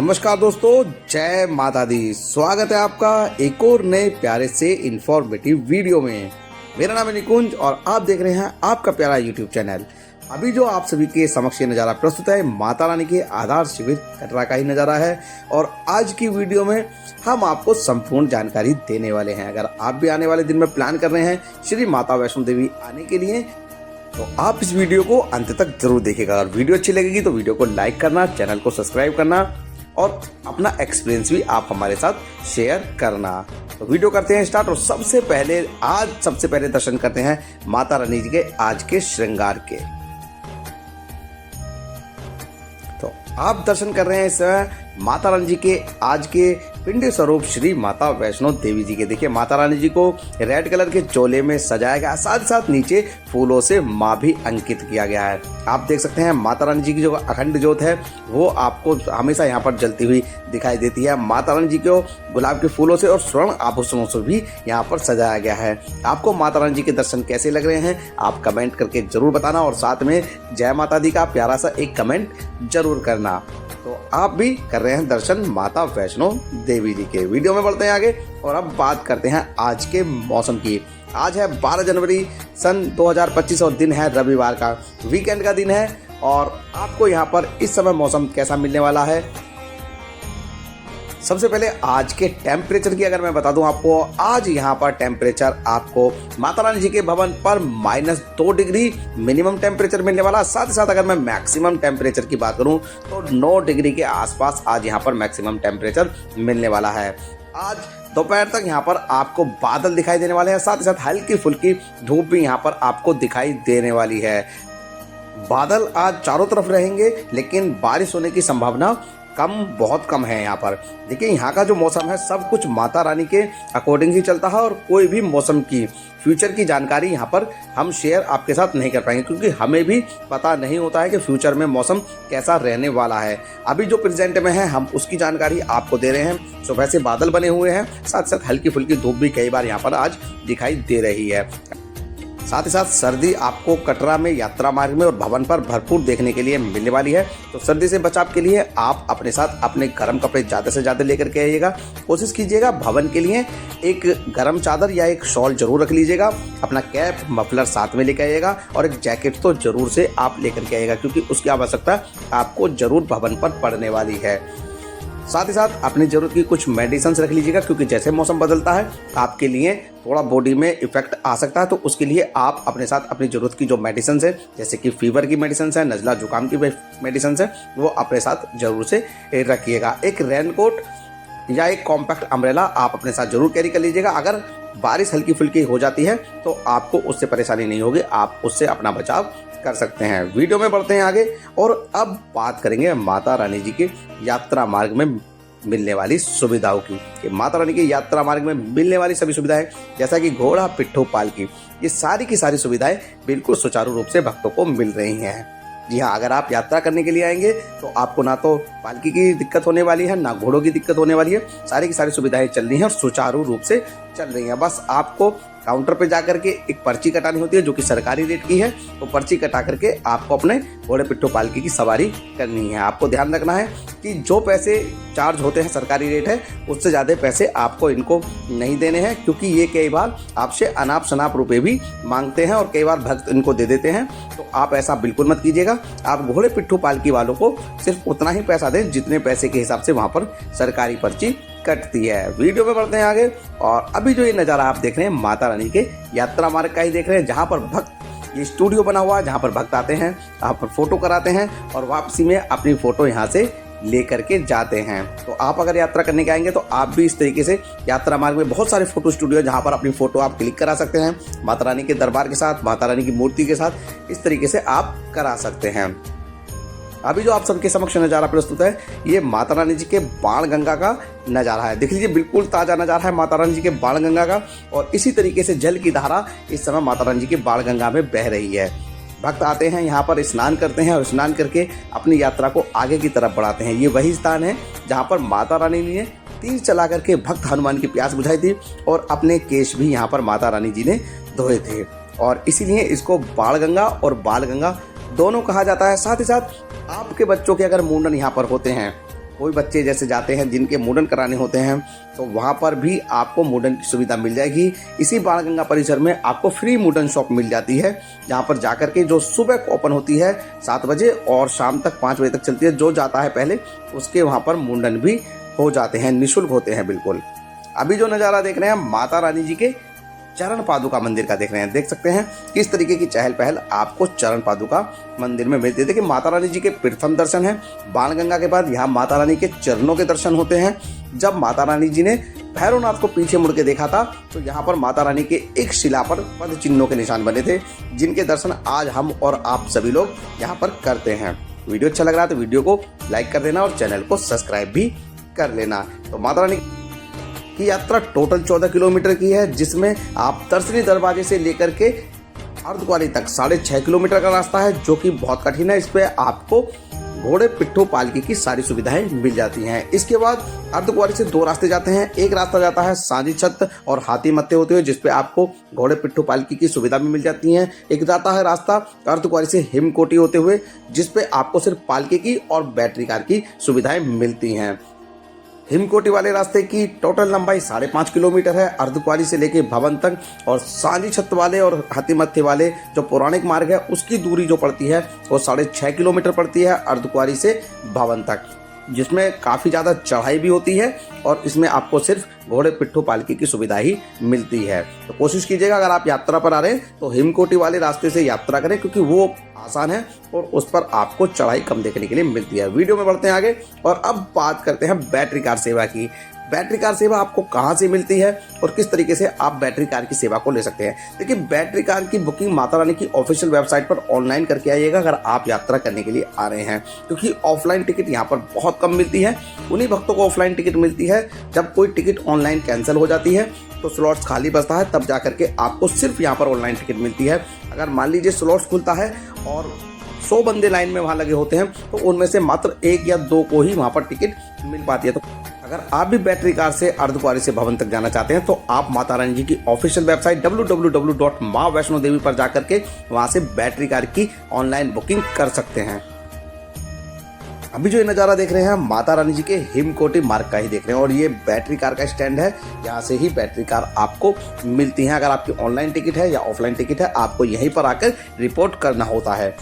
नमस्कार दोस्तों, जय माता दी। स्वागत है आपका एक और नए प्यारे से इंफॉर्मेटिव वीडियो में। मेरा नाम है निकुंज और आप देख रहे हैं आपका प्यारा यूट्यूब चैनल। अभी जो आप सभी के समक्ष ये नज़ारा प्रस्तुत है माता रानी के आधार शिविर कटरा का ही नज़ारा है और आज की वीडियो में हम आपको संपूर्ण जानकारी देने वाले हैं। अगर आप भी आने वाले दिन में प्लान कर रहे हैं श्री माता वैष्णो देवी आने के लिए तो आप इस वीडियो को अंत तक जरूर देखिएगा। अगर वीडियो अच्छी लगेगी तो वीडियो को लाइक करना, चैनल को सब्सक्राइब करना और अपना एक्सपीरियंस भी आप हमारे साथ शेयर करना। तो वीडियो करते हैं स्टार्ट और सबसे पहले दर्शन करते हैं माता रानी जी के आज के श्रृंगार के। तो आप दर्शन कर रहे हैं इस समय माता रानी जी के आज के पिंड स्वरूप श्री माता वैष्णो देवी जी के। देखिए माता रानी जी को रेड कलर के चोले में सजाया गया, साथ साथ नीचे फूलों से माँ भी अंकित किया गया है। आप देख सकते हैं माता रानी जी की जो अखंड ज्योत है वो आपको हमेशा यहाँ पर जलती हुई दिखाई देती है। माता रानी जी को गुलाब के फूलों से और स्वर्ण आभूषणों से भी यहाँ पर सजाया गया है। आपको माता रानी जी के दर्शन कैसे लग रहे हैं आप कमेंट करके जरूर बताना और साथ में जय माता दी का प्यारा सा एक कमेंट जरूर करना। तो आप भी कर रहे हैं दर्शन माता वैष्णो देवी जी के। वीडियो में बढ़ते हैं आगे और अब बात करते हैं आज के मौसम की। आज है 12 जनवरी सन 2025 और दिन है रविवार का, वीकेंड का दिन है। और आपको यहाँ पर इस समय मौसम कैसा मिलने वाला है, सबसे पहले आज के टेम्परेचर की अगर मैं बता दूं आपको, आज यहाँ पर टेम्परेचर आपको माता रानी जी के भवन पर -2 डिग्री मिनिमम टेम्परेचर मिलने वाला। साथ ही साथ अगर मैं मैक्सिमम टेम्परेचर की बात करूं तो 9 डिग्री के आसपास आज यहाँ पर मैक्सिमम टेम्परेचर मिलने वाला है। आज दोपहर तक यहाँ पर आपको बादल दिखाई देने वाले हैं, साथ ही साथ हल्की फुल्की धूप भी यहाँ पर आपको दिखाई देने वाली है। बादल आज चारों तरफ रहेंगे लेकिन बारिश होने की संभावना बहुत कम है यहाँ पर। देखिए यहाँ का जो मौसम है सब कुछ माता रानी के अकॉर्डिंग ही चलता है और कोई भी मौसम की फ्यूचर की जानकारी यहाँ पर हम शेयर आपके साथ नहीं कर पाएंगे क्योंकि हमें भी पता नहीं होता है कि फ्यूचर में मौसम कैसा रहने वाला है। अभी जो प्रेजेंट में है हम उसकी जानकारी आपको दे रहे हैं। सुबह से बादल बने हुए हैं, साथ साथ हल्की फुल्की धूप भी कई बार यहाँ पर आज दिखाई दे रही है। साथ ही साथ सर्दी आपको कटरा में यात्रा मार्ग में और भवन पर भरपूर देखने के लिए मिलने वाली है। तो सर्दी से बचाव के लिए आप अपने साथ अपने गर्म कपड़े ज़्यादा से ज़्यादा लेकर के आइएगा। कोशिश कीजिएगा भवन के लिए एक गर्म चादर या एक शॉल जरूर रख लीजिएगा। अपना कैप मफलर साथ में लेकर आइएगा और एक जैकेट तो जरूर से आप लेकर के आइएगा क्योंकि उसकी आवश्यकता आपको जरूर भवन पर पड़ने वाली है। साथ ही साथ अपनी ज़रूरत की कुछ मेडिसिन रख लीजिएगा क्योंकि जैसे मौसम बदलता है आपके लिए थोड़ा बॉडी में इफेक्ट आ सकता है। तो उसके लिए आप अपने साथ अपनी ज़रूरत की जो मेडिसिन है जैसे कि फीवर की मेडिसिन है, नज़ला जुकाम की मेडिसिन है, वो अपने साथ जरूर से रखिएगा। एक रेनकोट या एक कॉम्पैक्ट अम्ब्रेला आप अपने साथ जरूर कैरी कर लीजिएगा। अगर बारिश हल्की फुल्की हो जाती है तो आपको उससे परेशानी नहीं होगी, आप उससे अपना बचाव कर सकते हैं। वीडियो में बढ़ते हैं आगे और अब बात करेंगे माता रानी जी के यात्रा मार्ग में मिलने वाली सुविधाओं की। कि माता रानी के यात्रा मार्ग में मिलने वाली सभी सुविधाएं जैसा कि घोड़ा, पिट्ठू, पालकी, ये सारी की सारी सुविधाएं बिल्कुल सुचारू रूप से भक्तों को मिल रही हैं। जी हाँ, अगर आप यात्रा करने के लिए आएंगे तो आपको ना तो पालकी की दिक्कत होने वाली है ना घोड़ों की दिक्कत होने वाली है। सारी की सारी सुविधाएं चल रही हैं और सुचारू रूप से चल रही हैं। बस आपको काउंटर पे जाकर के एक पर्ची कटानी होती है जो कि सरकारी रेट की है। तो पर्ची कटा करके आपको अपने घोड़े, पिट्ठू, पालकी की सवारी करनी है। आपको ध्यान रखना है कि जो पैसे चार्ज होते हैं सरकारी रेट है उससे ज़्यादा पैसे आपको इनको नहीं देने हैं क्योंकि ये कई बार आपसे अनाप शनाप रुपए भी मांगते हैं और कई बार भक्त इनको दे देते हैं। तो आप ऐसा बिल्कुल मत कीजिएगा। आप घोड़े, पिट्ठू, पालकी वालों को सिर्फ उतना ही पैसा दें जितने पैसे के हिसाब से वहाँ पर सरकारी पर्ची कटती है। वीडियो में बढ़ते हैं आगे और अभी जो ये नज़ारा आप देख रहे हैं माता रानी के यात्रा मार्ग का ही देख रहे हैं जहाँ पर भक्त, ये स्टूडियो बना हुआ है जहाँ पर भक्त आते हैं, यहाँ पर फोटो कराते हैं और वापसी में अपनी फ़ोटो यहाँ से लेकर के जाते हैं। तो आप अगर यात्रा करने के आएंगे तो आप भी इस तरीके से यात्रा मार्ग में बहुत सारे फोटो स्टूडियो जहाँ पर अपनी फ़ोटो आप क्लिक करा सकते हैं माता रानी के दरबार के साथ, माता रानी की मूर्ति के साथ, इस तरीके से आप करा सकते हैं। अभी जो आप सबके समक्ष नज़ारा प्रस्तुत है ये माता रानी जी के बाण गंगा का नज़ारा है। देख लीजिए बिल्कुल ताज़ा नज़ारा है माता रानी जी के बाण गंगा का और इसी तरीके से जल की धारा इस समय माता रानी जी के बाण गंगा में बह रही है। भक्त आते हैं यहाँ पर स्नान करते हैं और स्नान करके अपनी यात्रा को आगे की तरफ बढ़ाते हैं। ये वही स्थान है जहाँ पर माता रानी ने तीर चला करके भक्त हनुमान की प्यास बुझाई थी और अपने केश भी यहाँ पर माता रानी जी ने धोए थे और इसीलिए इसको बाण गंगा और बाल गंगा दोनों कहा जाता है। साथ ही साथ आपके बच्चों के अगर मुंडन यहाँ पर होते हैं कोई बच्चे जैसे जाते हैं जिनके मुंडन कराने होते हैं तो वहाँ पर भी आपको मुंडन की सुविधा मिल जाएगी। इसी बाणगंगा परिसर में आपको फ्री मुंडन शॉप मिल जाती है, जहाँ पर जाकर के जो सुबह ओपन होती है 7 बजे और शाम तक 5 बजे तक चलती है। जो जाता है पहले उसके वहाँ पर मुंडन भी हो जाते हैं, निःशुल्क होते हैं बिल्कुल। अभी जो नज़ारा देख रहे हैं माता रानी जी के चरण पादुका मंदिर का देख रहे हैं, देख सकते हैं किस तरीके की चहल पहल आपको चरण पादुका मंदिर में मिलती है। देखिए माता रानी जी के प्रथम दर्शन है, बाणगंगा के बाद यहाँ माता रानी के चरणों के दर्शन होते हैं। जब माता रानी जी ने भैरवनाथ को पीछे मुड़ के देखा था तो यहाँ पर माता रानी के एक शिला पर पद चिन्हों के निशान बने थे, जिनके दर्शन आज हम और आप सभी लोग यहाँ पर करते हैं। वीडियो अच्छा लग रहा है तो वीडियो को लाइक कर देना और चैनल को सब्सक्राइब भी कर लेना। तो माता रानी की यात्रा टोटल 14 किलोमीटर की है, जिसमें आप दर्शनी दरवाजे से लेकर के अर्धकुंवारी तक 6.5 किलोमीटर का रास्ता है, जो कि बहुत कठिन है। इस पे आपको घोड़े पिट्ठू पालकी की सारी सुविधाएं मिल जाती हैं। इसके बाद अर्धकुंवारी से 2 रास्ते जाते हैं। एक रास्ता जाता है सांझी छत और हाथी मत्थे होते हुए, जिसपे आपको घोड़े पिट्ठू पालकी की सुविधा भी मिल जाती है। एक जाता है रास्ता अर्धकुंवारी से हिमकोटी होते हुए, जिसपे आपको सिर्फ पालकी की और बैटरी कार की सुविधाएं मिलती हैं। हिमकोटी वाले रास्ते की टोटल लंबाई 5.5 किलोमीटर है अर्धकुंवारी से लेके भवन तक, और सांझी छत वाले और हाथी मत्थे वाले जो पौराणिक मार्ग है उसकी दूरी जो पड़ती है वो 6.5 किलोमीटर पड़ती है अर्धकुंवारी से भवन तक, जिसमें काफ़ी ज़्यादा चढ़ाई भी होती है और इसमें आपको सिर्फ घोड़े पिट्ठू पालकी की सुविधा ही मिलती है। तो कोशिश कीजिएगा अगर आप यात्रा पर आ रहे हैं तो हिमकोटी वाले रास्ते से यात्रा करें, क्योंकि वो आसान है और उस पर आपको चढ़ाई कम देखने के लिए मिलती है। वीडियो में बढ़ते हैं आगे और अब बात करते हैं बैटरी कार सेवा की। बैटरी कार सेवा आपको कहाँ से मिलती है और किस तरीके से आप बैटरी कार की सेवा को ले सकते हैं। देखिए बैटरी कार की बुकिंग माता रानी की ऑफिशियल वेबसाइट पर ऑनलाइन करके आइएगा अगर आप यात्रा करने के लिए आ रहे हैं, क्योंकि ऑफलाइन टिकट यहाँ पर बहुत कम मिलती है। उन्हीं भक्तों को ऑफलाइन टिकट मिलती है जब कोई टिकट ऑनलाइन कैंसिल हो जाती है तो स्लॉट्स खाली बचता है, तब जाकर के आपको सिर्फ यहाँ पर ऑनलाइन टिकट मिलती है। अगर मान लीजिए स्लॉट्स खुलता है और 100 बंदे लाइन में वहाँ लगे होते हैं तो उनमें से मात्र 1 या 2 को ही वहाँ पर टिकट मिल पाती है। तो अगर आप भी बैटरी कार से अर्धकुंवारी से भवन तक जाना चाहते हैं तो आप माता रानी जी की ऑफिशियल वेबसाइट www.मावैष्णोदेवी पर जाकर के वहाँ से बैटरी कार की ऑनलाइन बुकिंग कर सकते हैं। अभी जो ये नज़ारा देख रहे हैं माता रानी जी के हिमकोटी मार्ग का ही देख रहे हैं और ये बैटरी कार का स्टैंड है, यहाँ से ही बैटरी कार आपको मिलती है। अगर आपकी ऑनलाइन टिकट है या ऑफलाइन टिकट है आपको यहीं पर आकर रिपोर्ट करना होता है।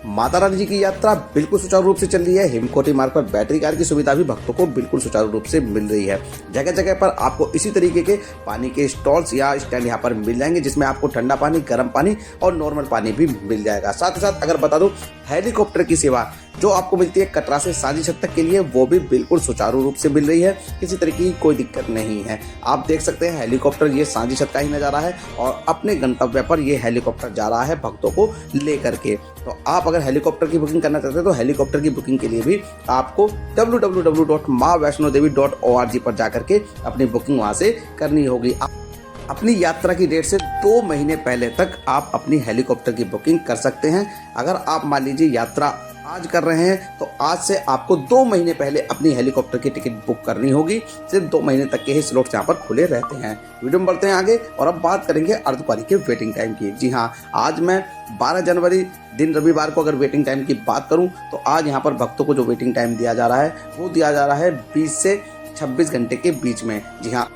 माता रानी जी की यात्रा बिल्कुल सुचारू रूप से चल रही है। हिमकोटी मार्ग पर बैटरी कार की सुविधा भी भक्तों को बिल्कुल सुचारू रूप से मिल रही है। जगह जगह पर आपको इसी तरीके के पानी के स्टॉल्स या स्टैंड यहाँ पर मिल जाएंगे, जिसमें आपको ठंडा पानी, गर्म पानी और नॉर्मल पानी भी मिल जाएगा। साथ ही साथ अगर बता दूं हेलीकॉप्टर की सेवा जो आपको मिलती है कटरा से सांझी छत तक के लिए, वो भी बिल्कुल सुचारू रूप से मिल रही है, किसी तरह की कोई दिक्कत नहीं है। आप देख सकते हैं हेलीकॉप्टर ये सांझी छत का ही नज़ारा है और अपने गंतव्य पर ये हेलीकॉप्टर जा रहा है भक्तों को लेकर के। तो आप अगर हेलीकॉप्टर की बुकिंग करना चाहते हैं तो हेलीकॉप्टर की बुकिंग के लिए भी आपको www.मावैष्णोदेवी.org पर जाकर के अपनी बुकिंग वहाँ से करनी होगी। अपनी यात्रा की डेट से 2 महीने पहले तक आप अपनी हेलीकॉप्टर की बुकिंग कर सकते हैं। अगर आप मान लीजिए यात्रा आज कर रहे हैं तो आज से आपको 2 महीने पहले अपनी हेलीकॉप्टर की टिकट बुक करनी होगी। सिर्फ 2 महीने तक के ही स्लॉट्स यहाँ पर खुले रहते हैं। वीडियो में बढ़ते हैं आगे और अब बात करेंगे अर्धकुंवारी के वेटिंग टाइम की। जी हाँ, आज मैं 12 जनवरी दिन रविवार को अगर वेटिंग टाइम की बात करूं तो आज यहाँ पर भक्तों को जो वेटिंग टाइम दिया जा रहा है वो दिया जा रहा है 20 से 26 घंटे के बीच में। जी हाँ,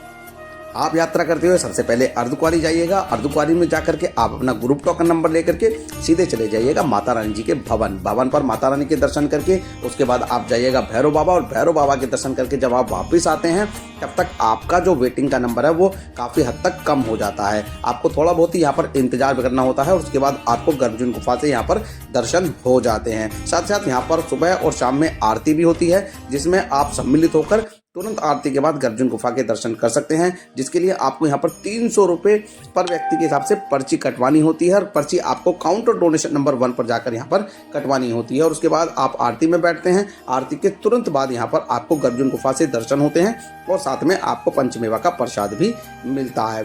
आप यात्रा करते हुए सबसे पहले अर्धकुंवारी जाइएगा। अर्धकुंवारी में जाकर के आप अपना ग्रुप टोकन नंबर लेकर के सीधे चले जाइएगा माता रानी जी के भवन पर माता रानी के दर्शन करके उसके बाद आप जाइएगा भैरव बाबा और भैरव बाबा के दर्शन करके जब आप वापस आते हैं तब तक आपका जो वेटिंग का नंबर है वो काफ़ी हद तक कम हो जाता है। आपको थोड़ा बहुत ही यहाँ पर इंतजार करना होता है और उसके बाद आपको गर्भजन गुफा से यहाँ पर दर्शन हो जाते हैं। साथ साथ यहाँ पर सुबह और शाम में आरती भी होती है, जिसमें आप सम्मिलित होकर तुरंत आरती के बाद गर्भजन गुफा के दर्शन कर सकते हैं, जिसके लिए आपको यहाँ पर 300 रुपये पर व्यक्ति के हिसाब से पर्ची कटवानी होती है और पर्ची आपको काउंटर डोनेशन नंबर 1 पर जाकर यहाँ पर कटवानी होती है। और उसके बाद आप आरती में बैठते हैं। आरती के तुरंत बाद यहाँ पर आपको गर्भजन गुफा से दर्शन होते हैं और साथ में आपको पंचमेवा का प्रसाद भी मिलता है।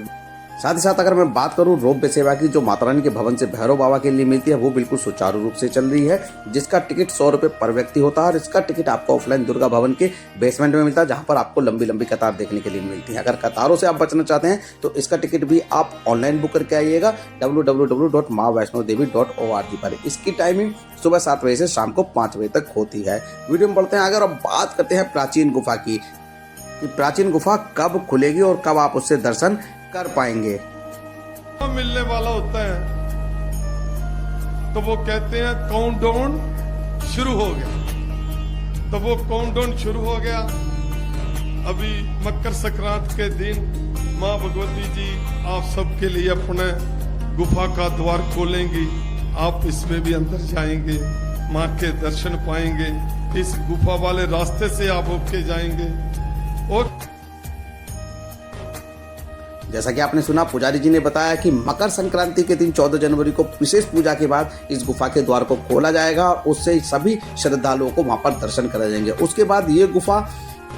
साथ ही साथ अगर मैं बात करूं रोपवे सेवा की, जो माता रानी के भवन से भैरव बाबा के लिए मिलती है, वो बिल्कुल सुचारू रूप से चल रही है, जिसका टिकट 100 रुपए पर व्यक्ति होता है और इसका टिकट आपको ऑफलाइन दुर्गा भवन के बेसमेंट में मिलता है, जहां पर आपको लंबी लंबी कतार देखने के लिए मिलती है। अगर कतारों से आप बचना चाहते हैं तो इसका टिकट भी आप ऑनलाइन बुक करके आइएगा www.maavaishnodevi.org पर। इसकी टाइमिंग सुबह 7 बजे से शाम को 5 बजे तक होती है। वीडियो में बढ़ते हैं, अगर आप बात करते हैं प्राचीन गुफा की, कि प्राचीन गुफा कब खुलेगी और कब आप उससे दर्शन कर पाएंगे। मिलने वाला होता है तो वो कहते हैं काउंटडाउन शुरू हो गया, तो वो काउंटडाउन शुरू हो गया। अभी मकर संक्रांति के दिन माँ भगवती जी आप सबके लिए अपने गुफा का द्वार खोलेंगी, आप इसमें भी अंदर जाएंगे, माँ के दर्शन पाएंगे, इस गुफा वाले रास्ते से आप होके जाएंगे। और जैसा कि आपने सुना, पुजारी जी ने बताया कि मकर संक्रांति के दिन 14 जनवरी को विशेष पूजा के बाद इस गुफा के द्वार को खोला जाएगा और उससे सभी श्रद्धालुओं को वहां पर दर्शन कराए जाएंगे। उसके बाद ये गुफा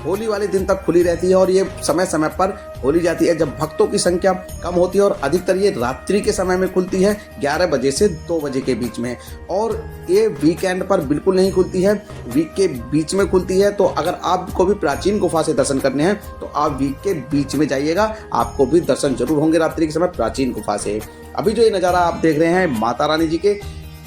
होली वाले दिन तक खुली रहती है और ये समय समय पर खोली जाती है जब भक्तों की संख्या कम होती है, और अधिकतर ये रात्रि के समय में खुलती है 11 बजे से 2 बजे के बीच में, और ये वीकेंड पर बिल्कुल नहीं खुलती है, वीक के बीच में खुलती है। तो अगर आपको भी प्राचीन गुफा से दर्शन करने हैं तो आप वीक के बीच में जाइएगा, आपको भी दर्शन जरूर होंगे रात्रि के समय प्राचीन गुफा से। अभी जो ये नज़ारा आप देख रहे हैं माता रानी जी के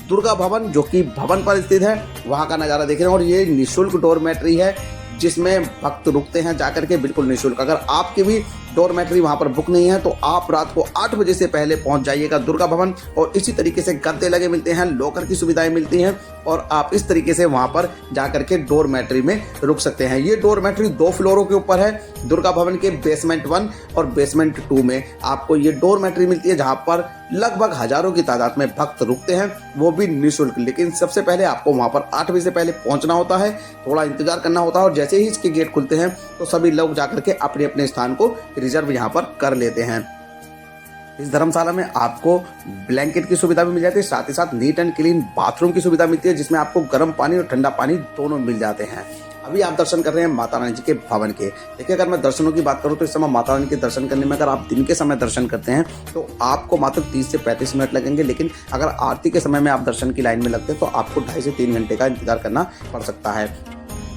दुर्गा भवन, जो कि भवन पर स्थित है, वहाँ का नज़ारा देख रहे हैं। और ये निःशुल्क डोरमेट्री है जिसमें भक्त रुकते हैं जाकर के, बिल्कुल निःशुल्क। अगर आपकी भी डोरमेट्री वहां पर बुक नहीं है तो आप रात को 8 बजे से पहले पहुंच जाइएगा दुर्गा भवन, और इसी तरीके से गद्दे लगे मिलते हैं, लॉकर की सुविधाएं मिलती हैं, और आप इस तरीके से वहां पर जाकर के डोरमेट्री में रुक सकते हैं। ये डोरमेट्री 2 फ्लोरों के ऊपर है। दुर्गा भवन के बेसमेंट 1 और बेसमेंट 2 में आपको ये डोरमेट्री मिलती है, जहां पर लगभग हजारों की तादाद में भक्त रुकते हैं, वो भी निःशुल्क। लेकिन सबसे पहले आपको वहां पर 8 बजे से पहले पहुंचना होता है, थोड़ा इंतजार करना होता है, और जैसे ही इसके गेट खुलते हैं तो सभी लोग जाकर के अपने अपने स्थान को रिजर्व यहाँ पर कर लेते हैं। इस धर्मशाला में आपको ब्लैंकेट की सुविधा भी मिल जाती है, साथ ही साथ नीट एंड क्लीन बाथरूम की सुविधा मिलती है, जिसमें आपको गर्म पानी और ठंडा पानी दोनों मिल जाते हैं। अभी आप दर्शन कर रहे हैं माता रानी जी के भवन के। देखिए, अगर मैं दर्शनों की बात करूं तो इस समय माता रानी के दर्शन करने में अगर आप दिन के समय दर्शन करते हैं तो आपको मात्र 30 से 35 मिनट लगेंगे, लेकिन अगर आरती के समय में आप दर्शन की लाइन में लगते हैं तो आपको 2.5 से 3 घंटे का इंतजार करना पड़ सकता है।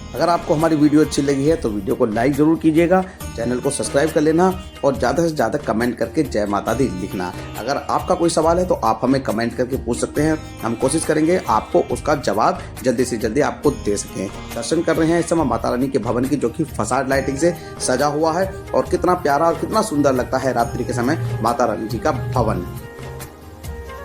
अगर आपको हमारी वीडियो अच्छी लगी है तो वीडियो को लाइक जरूर कीजिएगा, चैनल को सब्सक्राइब कर लेना, और ज़्यादा से ज़्यादा कमेंट करके जय माता दी लिखना। अगर आपका कोई सवाल है तो आप हमें कमेंट करके पूछ सकते हैं, हम कोशिश करेंगे आपको उसका जवाब जल्दी से जल्दी आपको दे सकें। दर्शन कर रहे हैं इस समय माता रानी के भवन की, जो कि फसाड लाइटिंग से सजा हुआ है, और कितना प्यारा और कितना सुंदर लगता है रात्रि के समय माता रानी जी का भवन।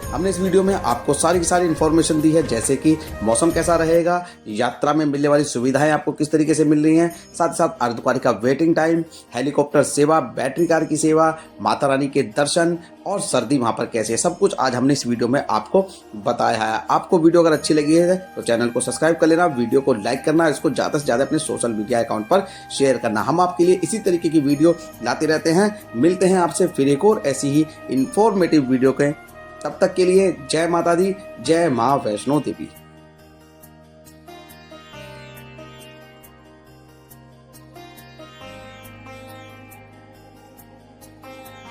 हमने इस वीडियो में आपको सारी की सारी इन्फॉर्मेशन दी है, जैसे कि मौसम कैसा रहेगा, यात्रा में मिलने वाली सुविधाएं आपको किस तरीके से मिल रही हैं, साथ ही साथ अर्धकुंवारी का वेटिंग टाइम, हेलीकॉप्टर सेवा, बैटरी कार की सेवा, माता रानी के दर्शन, और सर्दी वहां पर कैसे है, सब कुछ आज हमने इस वीडियो में आपको बताया है। आपको वीडियो अगर अच्छी लगी है तो चैनल को सब्सक्राइब कर लेना, वीडियो को लाइक करना, इसको ज़्यादा से ज़्यादा अपने सोशल मीडिया अकाउंट पर शेयर करना। हम आपके लिए इसी तरीके की वीडियो लाते रहते हैं। मिलते हैं आपसे फिर एक और ऐसी ही इंफॉर्मेटिव वीडियो के, तब तक के लिए जय माता दी, जय माँ वैष्णो देवी।